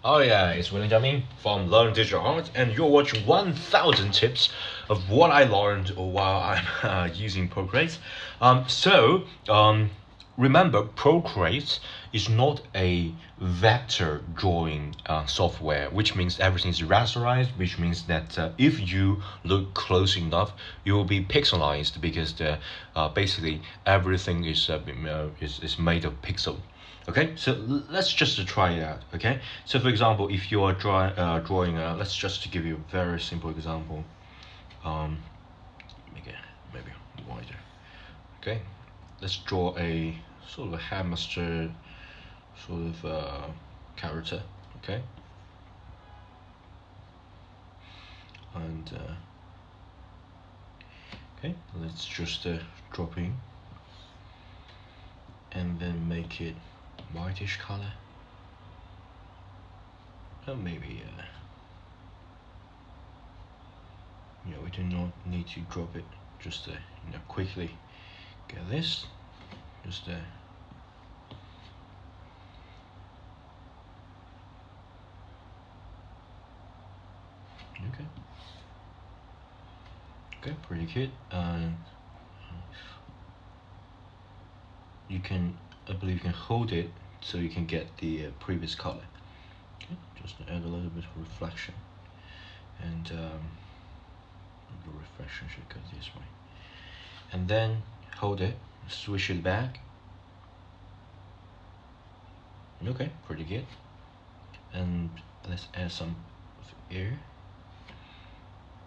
Oh yeah, it's William Jiaming from Learn Digital Art, and you're watching 1000 tips of what I learned while I'm using Procreate. Remember, Procreate is not a vector drawing software, which means everything is rasterized, which means that if you look close enough, you will be pixelized because basically everything is made of pixel. Okay, so let's just try it out. Okay, so for example, if you are drawing, let's just give you a very simple example. Make it maybe wider. Okay, let's draw a sort of a hamster sort of character. Okay, and okay, let's just drop in and then make it whitish color. Or maybe we do not need to drop it. Just quickly get this. Just okay. Okay, pretty good. You can, I believe, you can hold it so you can get the previous color. Okay, just add a little bit of reflection, and the reflection should go this way. And then hold it, switch it back. Okay, pretty good. And let's add some air.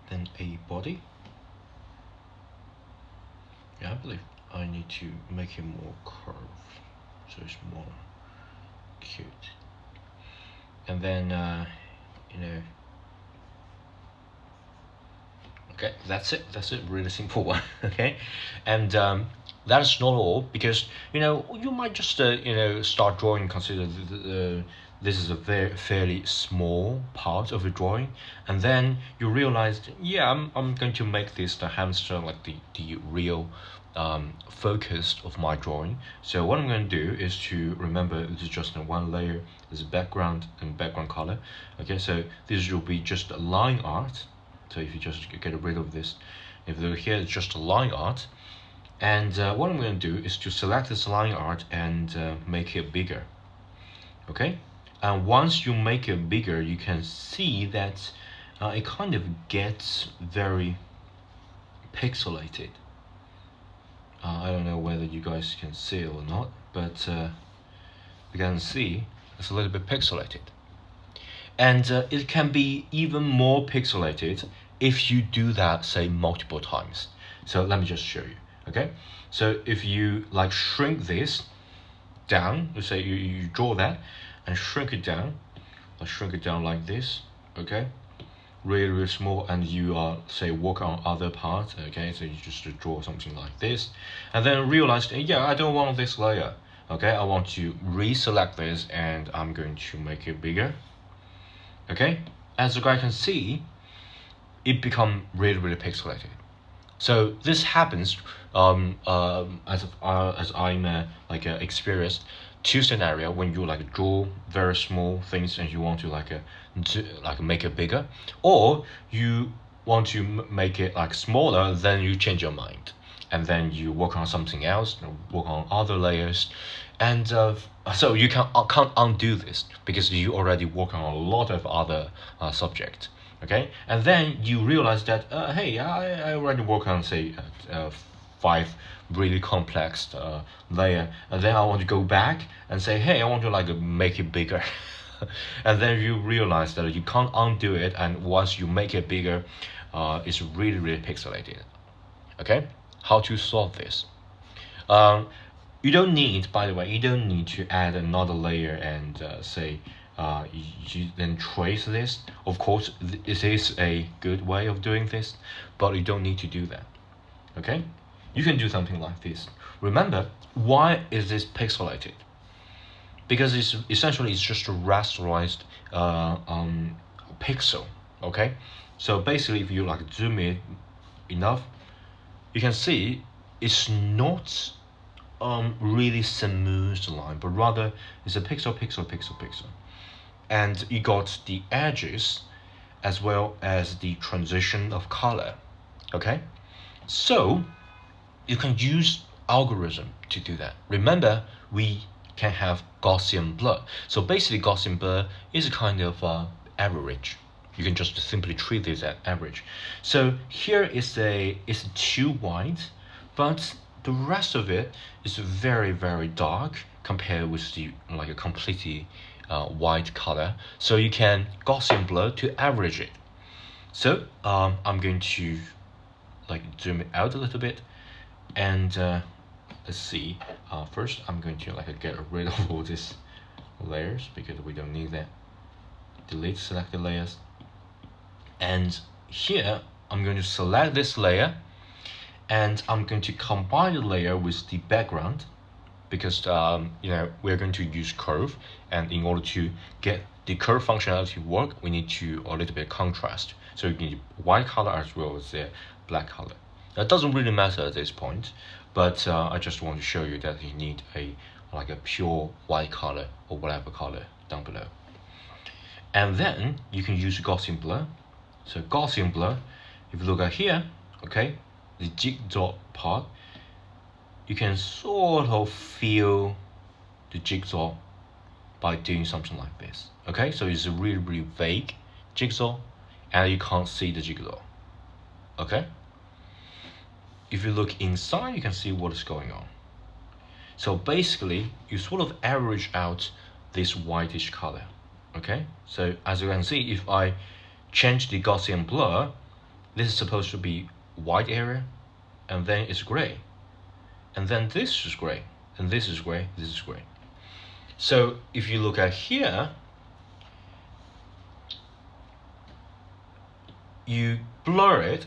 Then a body. Yeah, I believe I need to make it more curved, so it's more cute. And then okay, that's it. Really simple one. Okay, and that's not all, because you might just start drawing. Consider this is a very fairly small part of the drawing, and then you realize, yeah, I'm going to make this the hamster, like the real focus of my drawing. So what I'm going to do is to remember this is just one layer. There's a background and background color. Okay, so this will be just a line art. So if you just get rid of this, if they're here, it's just a line art. And what I'm going to do is to select this line art and make it bigger. Okay, and once you make it bigger, you can see that it kind of gets very pixelated. I don't know whether you guys can see it or not, but you can see it's a little bit pixelated. And it can be even more pixelated if you do that, say, multiple times. So let me just show you. Okay, so if you like shrink this down, let's say you draw that and shrink it down, like this. Okay, really small, and you are say work on other parts. Okay, so you just draw something like this, and then realize, yeah, I don't want this layer. Okay, I want to reselect this, and I'm going to make it bigger. Okay, as the guy can see, it become really pixelated. So this happens as I'm experienced two scenario when you like draw very small things and you want to make it bigger, or you want to make it like smaller, then you change your mind and then you work on something else, work on other layers, and so you can't undo this because you already work on a lot of other subjects. Okay, and then you realize that hey, I already work on say 5 really complex layer, and then I want to go back and say, hey, I want to like make it bigger. And then you realize that you can't undo it, and once you make it bigger, it's really pixelated. Okay, how to solve this? You don't need, by the way, you don't need to add another layer and say you then trace this. Of course, it is a good way of doing this, but you don't need to do that. Okay, you can do something like this. Remember, why is this pixelated? Because it's essentially just a rasterized pixel. Okay, so basically, if you like zoom in enough, you can see it's not really smooth line, but rather it's a pixel. and you got the edges as well as the transition of color. Okay, so you can use algorithm to do that. Remember, we can have Gaussian blur. So basically, Gaussian blur is a kind of average. You can just simply treat this as average. So here is too white, but the rest of it is very very dark compared with the like a completely white color. So you can Gaussian blur to average it. So I'm going to like zoom it out a little bit, and let's see. First, I'm going to like get rid of all these layers because we don't need that. Delete selected layers, and here I'm going to select this layer, and I'm going to combine the layer with the background because we're going to use curve, and in order to get the curve functionality work, we need to a little bit of contrast. So you need white color as well as the black color. That doesn't really matter at this point, but I just want to show you that you need a pure white color or whatever color down below. And then you can use Gaussian blur. So Gaussian blur, if you look at here, okay, the jigsaw part, you can sort of feel the jigsaw by doing something like this. Okay, so it's a really really vague jigsaw, and you can't see the jigsaw. Okay, if you look inside, you can see what is going on. So basically, you sort of average out this whitish color. Okay, so as you can see, if I change the Gaussian blur, this is supposed to be white area, and then it's gray, and then this is gray, and this is gray, this is gray. So if you look at here, you blur it.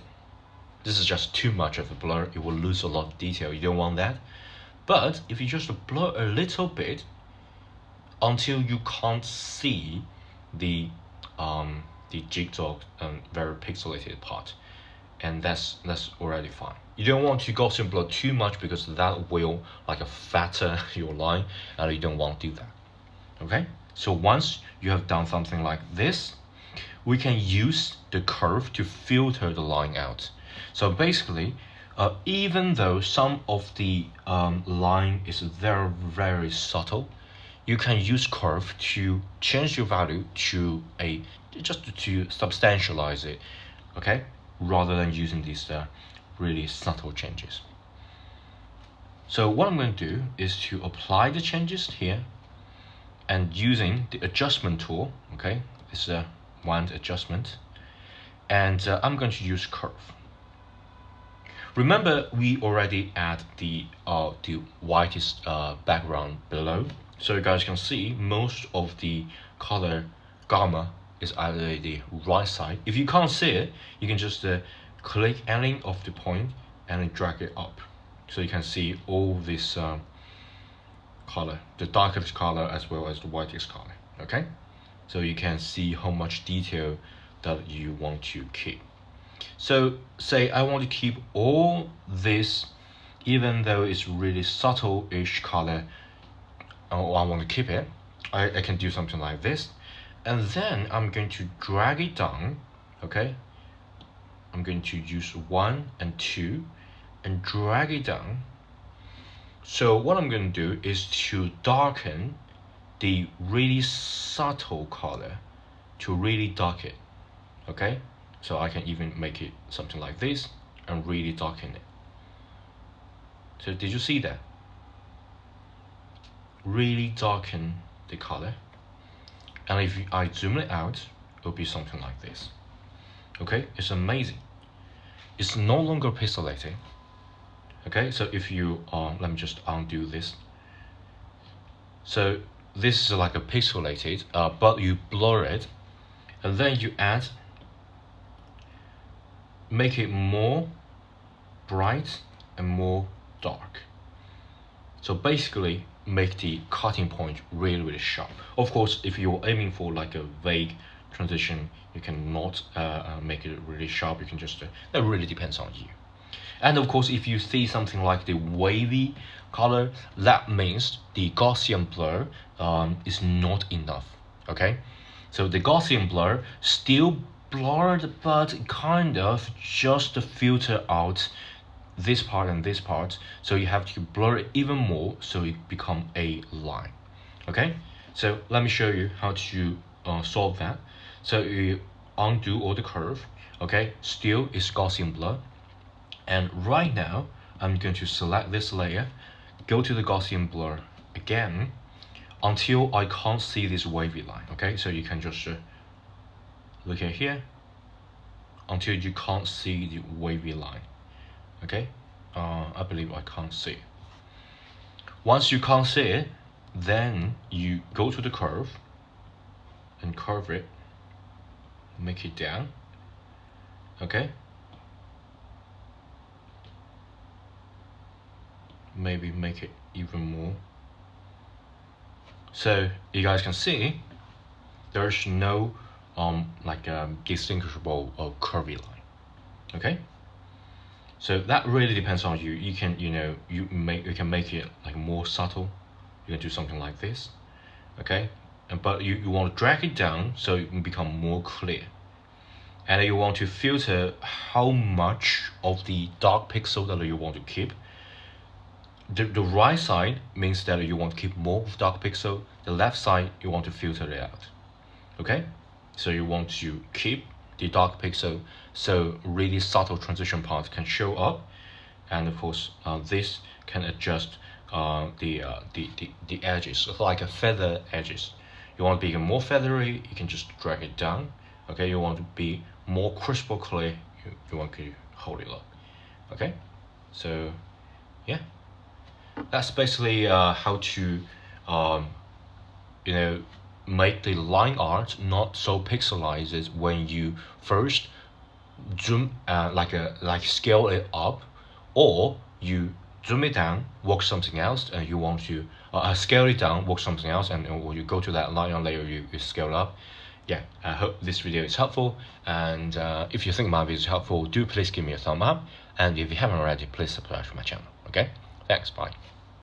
This is just too much of a blur. It will lose a lot of detail. You don't want that. But if you just blur a little bit until you can't see the jigsaw very pixelated part, and that's already fine. You don't want to Gaussian blur too much because that will like fatter your line, and you don't want to do that. Okay, so once you have done something like this, we can use the curve to filter the line out. So basically, even though some of the line is very very subtle, you can use curve to change your value to just to substantialize it, okay, rather than using these really subtle changes. So what I'm going to do is to apply the changes here, and using the adjustment tool, okay, this one adjustment, and I'm going to use curve. Remember, we already add the whitest background below, so you guys can see most of the color gamma is at the right side. If you can't see it, you can just click any of the point and drag it up, so you can see all this color, the darkest color as well as the whitest color. Okay, so you can see how much detail that you want to keep. So say I want to keep all this, even though it's really subtle-ish color, or I want to keep it, I can do something like this, and then I'm going to drag it down. Okay, I'm going to use 1 and 2 and drag it down. So what I'm going to do is to darken the really subtle color to really dark it. Okay, so I can even make it something like this and really darken it. So did you see that? Really darken the color, and if I zoom it out, it'll be something like this. Okay, it's amazing. It's no longer pixelated. Okay, so if you let me just undo this. So this is like a pixelated, but you blur it, and then you make it more bright and more dark. So basically make the cutting point really really sharp. Of course, if you're aiming for like a vague transition, you cannot make it really sharp. You can just that really depends on you. And of course, if you see something like the wavy color, that means the Gaussian blur is not enough. Okay, So the Gaussian blur still blurred, but kind of just to filter out this part and this part. So you have to blur it even more so it become a line. Okay, so let me show you how to solve that. So you undo all the curve. Okay, still is Gaussian blur. And right now, I'm going to select this layer, go to the Gaussian blur again, until I can't see this wavy line. Okay, so you can just look at here until you can't see the wavy line. Okay, I believe I can't see it. Once you can't see it, then you go to the curve and curve it, make it down. Okay, maybe make it even more. So you guys can see there's no distinguishable curvy line. Okay, so that really depends on you. You can you can make it like more subtle. You can do something like this. Okay, but you want to drag it down so it can become more clear. And you want to filter how much of the dark pixel that you want to keep. The right side means that you want to keep more of dark pixel. The left side, you want to filter it out. Okay, so you want to keep the dark pixel so really subtle transition parts can show up. And of course, this can adjust the edges, like a feather edges. You want to be more feathery, you can just drag it down. Okay, you want to be more crisp or clear, you want to hold it up. Okay, so yeah, that's basically how to make the line art not so pixelized when you first zoom like scale it up, or you zoom it down, work something else, and you want to scale it down, work something else, and when you go to that line layer, you scale up. Yeah, I hope this video is helpful, and if you think my video is helpful, do please give me a thumb up, and if you haven't already, please subscribe to my channel. Okay, thanks, bye.